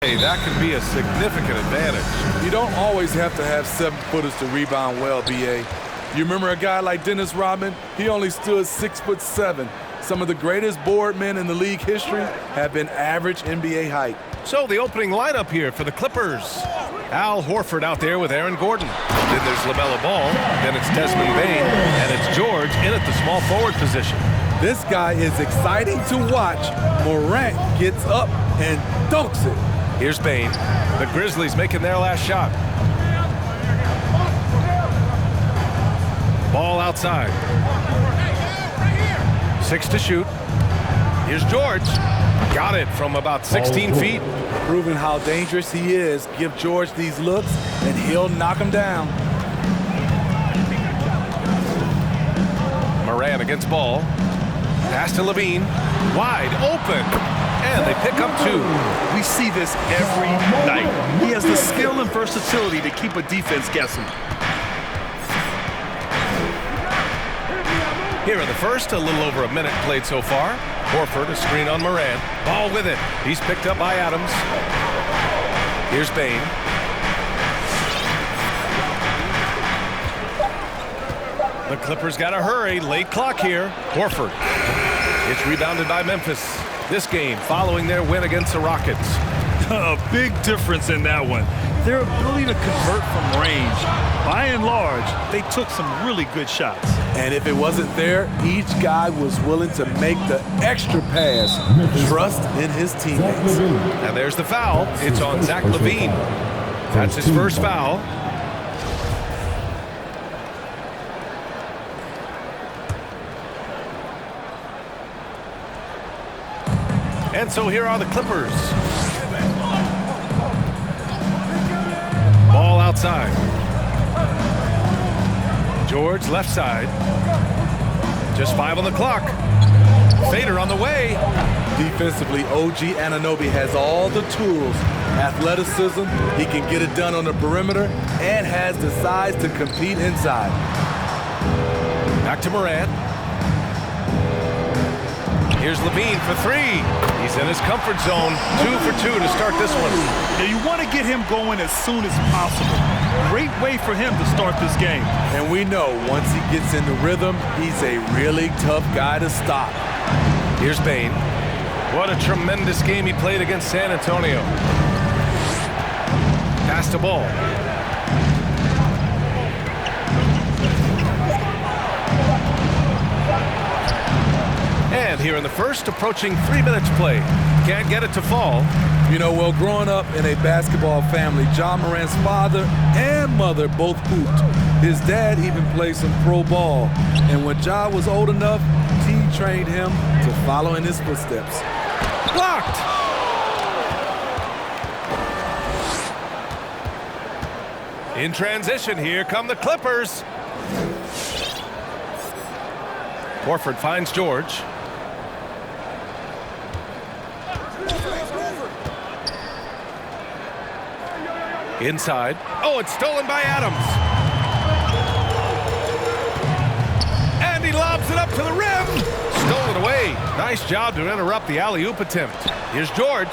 Hey, that can be a significant advantage. You don't always have to have 7-footers to rebound well, B.A. You remember a guy like Dennis Rodman? He only stood 6'7". Some of the greatest board men in the league history have been average NBA height. So the opening lineup here for the Clippers. Al Horford out there with Aaron Gordon. Then there's LaMelo Ball. Then it's Desmond Bane. And it's George in at the small forward position. This guy is exciting to watch. Morant gets up and dunks it. Here's Bane. The Grizzlies making their last shot. Ball outside. 6 to shoot. Here's George. Got it from about 16 feet. Proving how dangerous he is. Give George these looks, and he'll knock him down. Moran against Ball. Pass to Lavine. Wide open. And they pick up 2. We see this every night. He has the skill and versatility to keep a defense guessing. Here in the first, a little over a minute played so far. Horford, a screen on Moran. Ball with it. He's picked up by Adams. Here's Bane. The Clippers got to hurry. Late clock here. Horford. It's rebounded by Memphis. This game following their win against the Rockets. A big difference in that one. Their ability to convert from range. By and large, they took some really good shots. And if it wasn't there, each guy was willing to make the extra pass. Trust in his teammates. And there's the foul. It's on Zach Lavine. That's his first foul. And so here are the Clippers. Ball outside. George left side. Just 5 on the clock. Fader on the way. Defensively, OG Anunoby has all the tools. Athleticism, he can get it done on the perimeter, and has the size to compete inside. Back to Morant. Here's Lavine for 3. He's in his comfort zone. 2 for 2 to start this one. Yeah, you want to get him going as soon as possible. Great way for him to start this game. And we know once he gets in the rhythm, he's a really tough guy to stop. Here's Bane. What a tremendous game he played against San Antonio. Pass to Ball. And here in the first, approaching 3 minutes play. Can't get it to fall. You know, well, growing up in a basketball family, John Morant's father and mother both hooped. His dad even played some pro ball. And when John was old enough, he trained him to follow in his footsteps. Blocked! In transition, here come the Clippers. Horford finds George. Inside. Oh, it's stolen by Adams. And he lobs it up to the rim. Stolen away. Nice job to interrupt the alley-oop attempt. Here's George.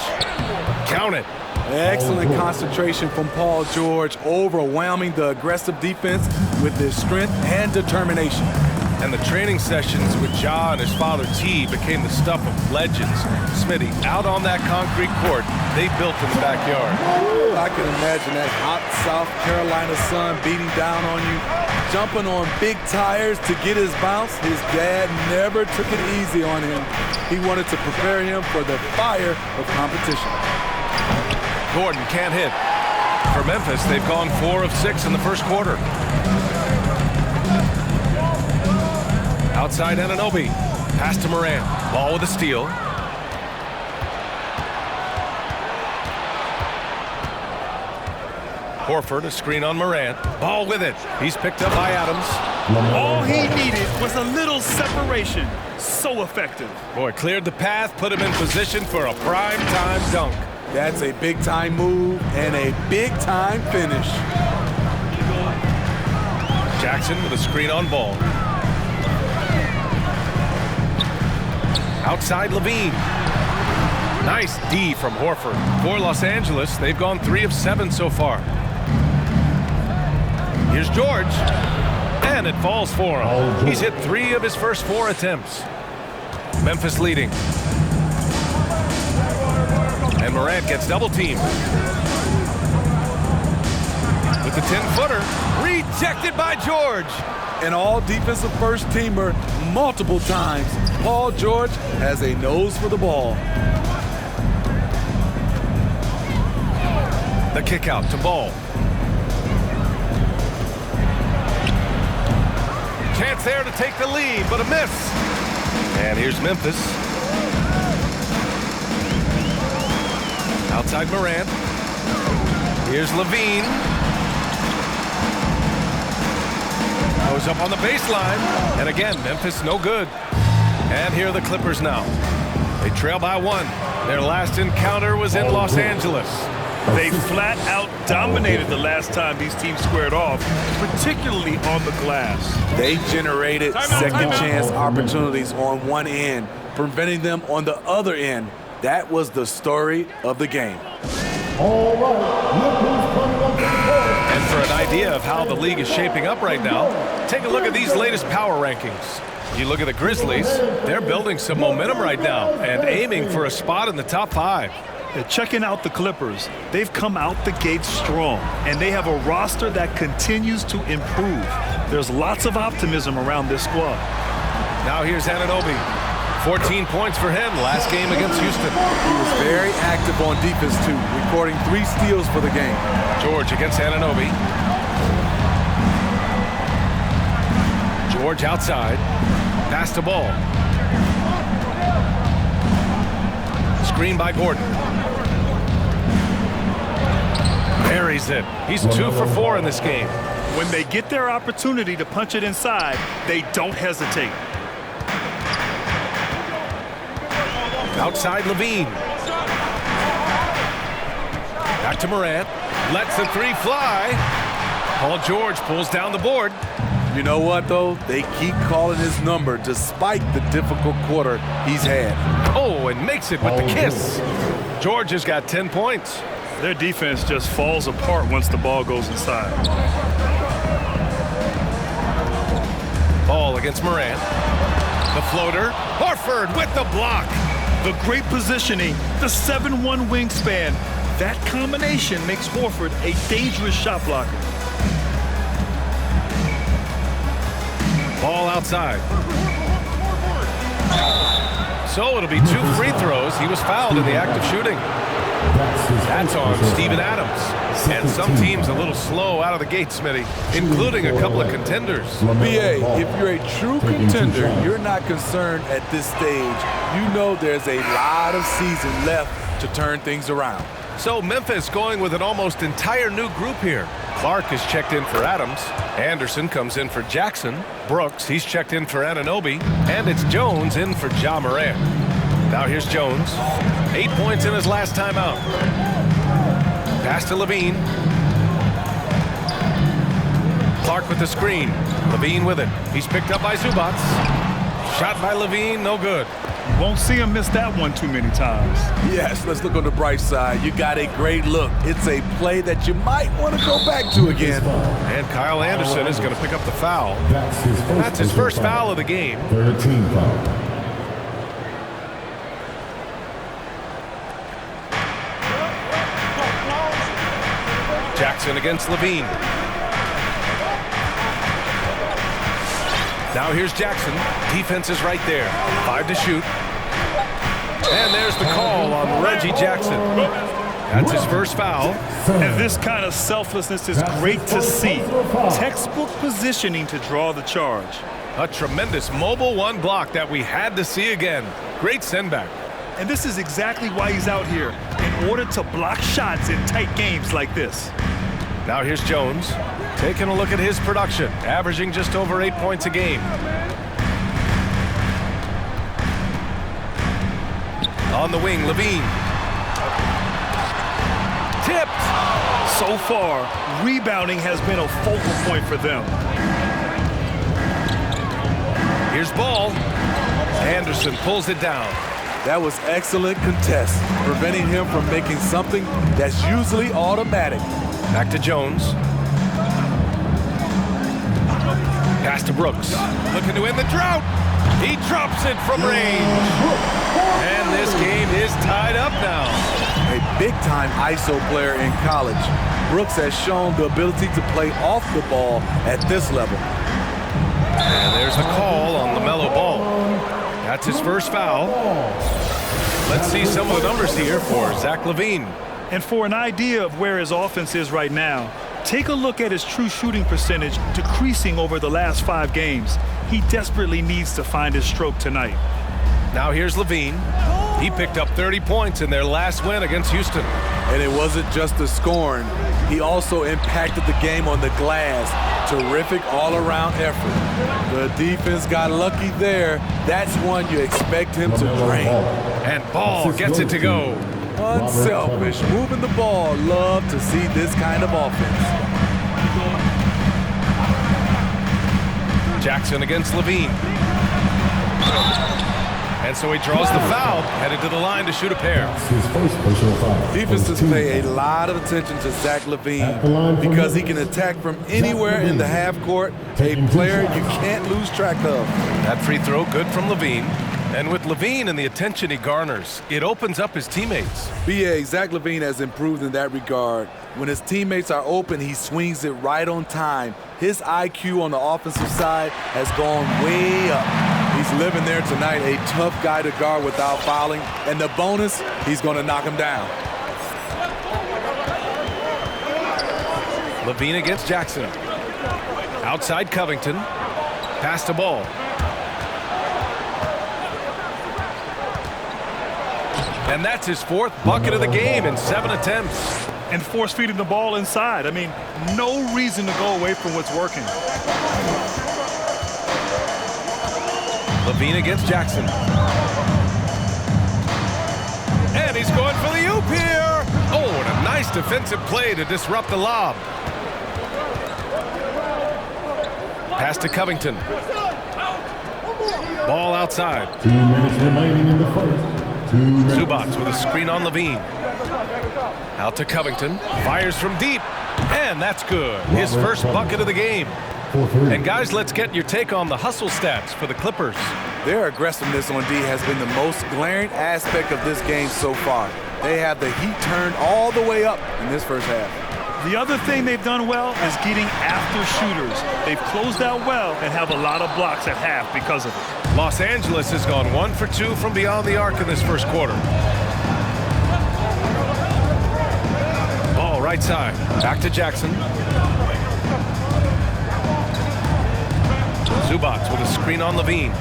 Count it. Excellent concentration from Paul George, overwhelming the aggressive defense with his strength and determination. And the training sessions with Ja and his father T became the stuff of legends. Smitty, out on that concrete court, they built in the backyard. Ooh, I can imagine that hot South Carolina sun beating down on you, jumping on big tires to get his bounce. His dad never took it easy on him. He wanted to prepare him for the fire of competition. Gordon can't hit. For Memphis, they've gone 4 of 6 in the first quarter. Outside Anunoby. Pass to Moran. Ball with a steal. Horford, a screen on Moran. Ball with it. He's picked up by Adams. All he needed was a little separation. So effective. Boy, cleared the path, put him in position for a prime-time dunk. That's a big-time move and a big-time finish. Jackson with a screen on Ball. Outside Lavine. Nice D from Horford. For Los Angeles, they've gone 3 of 7 so far. Here's George. And it falls for him. He's hit 3 of his first 4 attempts. Memphis leading. And Morant gets double teamed. With the 10-footer. Rejected by George. An all-defensive first-teamer multiple times. Paul George has a nose for the ball. The kick out to Ball. Chance there to take the lead, but a miss. And here's Memphis. Outside Morant. Here's Lavine. Goes up on the baseline. And again, Memphis no good. And here are the Clippers now. They trail by 1. Their last encounter was in Los Angeles. They flat out dominated the last time these teams squared off, particularly on the glass. They generated second chance opportunities on one end, preventing them on the other end. That was the story of the game. And for an idea of how the league is shaping up right now, take a look at these latest power rankings. You look at the Grizzlies, they're building some momentum right now and aiming for a spot in the top 5. Checking out the Clippers, they've come out the gate strong, and they have a roster that continues to improve. There's lots of optimism around this squad. Now here's Anunoby. 14 points for him last game against Houston. He was very active on defense, too, recording 3 steals for the game. George against Anunoby. George outside. Pass to Ball. Screen by Gordon. Buries it. He's 2 for 4 in this game. When they get their opportunity to punch it inside, they don't hesitate. Outside Lavine. Back to Morant. Lets the 3 fly. Paul George pulls down the board. You know what, though? They keep calling his number despite the difficult quarter he's had. Oh, and makes it with the kiss. George has got 10 points. Their defense just falls apart once the ball goes inside. Ball against Morant. The floater. Horford with the block. The great positioning, the 7'1" wingspan. That combination makes Horford a dangerous shot blocker. Ball outside. So it'll be 2 free throws. He was fouled in the act of shooting. That's on Steven Adams. And some teams a little slow out of the gate, Smitty, including a couple of contenders. BA, if you're a true contender, you're not concerned at this stage. You know there's a lot of season left to turn things around. So Memphis going with an almost entire new group here. Clark is checked in for Adams. Anderson comes in for Jackson. Brooks, he's checked in for Anunoby. And it's Jones in for Ja Morant. Now here's Jones. 8 points in his last time out. Pass to Lavine. Clark with the screen. Lavine with it. He's picked up by Zubac. Shot by Lavine, no good. Won't see him miss that one too many times. Yes, let's look on the bright side. You got a great look. It's a play that you might want to go back to again. And Kyle Anderson is going to pick up the foul. That's his first foul of the game. 13 foul. Jackson against Lavine. Now here's Jackson. Defense is right there. 5 to shoot. And there's the call on Reggie Jackson. That's his first foul. And this kind of selflessness is great to see. Textbook positioning to draw the charge. A tremendous mobile 1 block that we had to see again. Great send back. And this is exactly why he's out here, in order to block shots in tight games like this. Now here's Jones. Taking a look at his production, averaging just over 8 points a game. On the wing, Lavine. Tipped. So far, rebounding has been a focal point for them. Here's Ball. Anderson pulls it down. That was excellent contest, preventing him from making something that's usually automatic. Back to Jones. Pass to Brooks. Looking to end the drought. He drops it from range. And this game is tied up now. A big-time ISO player in college, Brooks has shown the ability to play off the ball at this level. And there's the call on the Melo ball. That's his first foul. Let's see some of the numbers here for Zach Lavine. And for an idea of where his offense is right now, take a look at his true shooting percentage decreasing over the last 5 games. He desperately needs to find his stroke tonight. Now here's Lavine. He picked up 30 points in their last win against Houston. And it wasn't just the scoring. He also impacted the game on the glass. Terrific all-around effort. The defense got lucky there. That's one you expect him to drain. And Ball gets it to go. Unselfish, moving the ball. Love to see this kind of offense. Jackson against Lavine. And so he draws the foul, headed to the line to shoot a pair. Defenses pay a lot of attention to Zach Lavine because he can attack from anywhere in the half court, a player you can't lose track of. That free throw good from Lavine. And with Lavine and the attention he garners, it opens up his teammates. B.A. Zach Lavine has improved in that regard. When his teammates are open, he swings it right on time. His IQ on the offensive side has gone way up. He's living there tonight, a tough guy to guard without fouling. And the bonus, he's going to knock him down. Lavine against Jackson. Outside Covington. Pass to Ball. And that's his 4th bucket of the game in 7 attempts. And force feeding the ball inside. I mean, no reason to go away from what's working. Lavine against Jackson. And he's going for the oop here. Oh, and a nice defensive play to disrupt the lob. Pass to Covington. Ball outside. 2 minutes remaining in the first. Zubac with a screen on Lavine. Out to Covington. Fires from deep. And that's good. His first bucket of the game. And guys, let's get your take on the hustle stats for the Clippers. Their aggressiveness on D has been the most glaring aspect of this game so far. They have the heat turned all the way up in this first half. The other thing they've done well is getting after shooters. They've closed out well and have a lot of blocks at half because of it. Los Angeles has gone 1 for 2 from beyond the arc in this first quarter. Ball right side. Back to Jackson. Zubac with a screen on Lavine.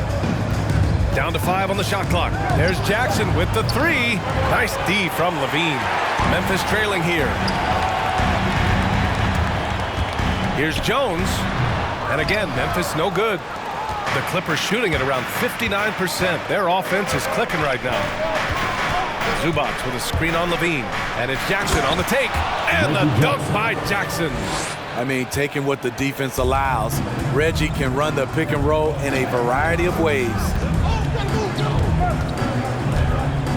Down to 5 on the shot clock. There's Jackson with the 3. Nice D from Lavine. Memphis trailing here. Here's Jones. And again, Memphis no good. The Clippers shooting at around 59%. Their offense is clicking right now. Zubac with a screen on Lavine. And it's Jackson on the take. And the dunk by Jackson. I mean, taking what the defense allows, Reggie can run the pick and roll in a variety of ways.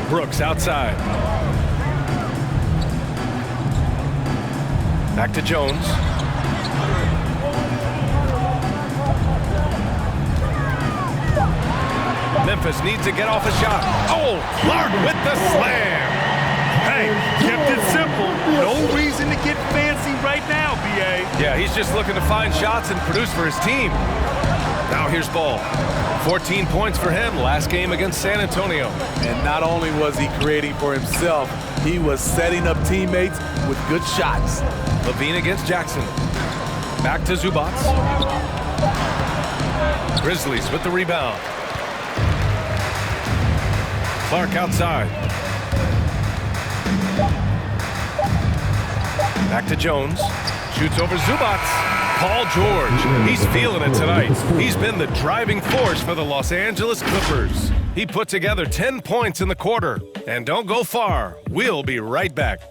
Brooks outside. Back to Jones. Memphis needs to get off a shot. Oh, Clark with the slam. Hey, kept it simple. No reason to get fancy right now, B.A. Yeah, he's just looking to find shots and produce for his team. Now here's Ball. 14 points for him last game against San Antonio. And not only was he creating for himself, he was setting up teammates with good shots. Lavine against Jackson. Back to Zubac. Grizzlies with the rebound. Clark outside. Back to Jones. Shoots over Zubac. Paul George. He's feeling it tonight. He's been the driving force for the Los Angeles Clippers. He put together 10 points in the quarter. And don't go far. We'll be right back.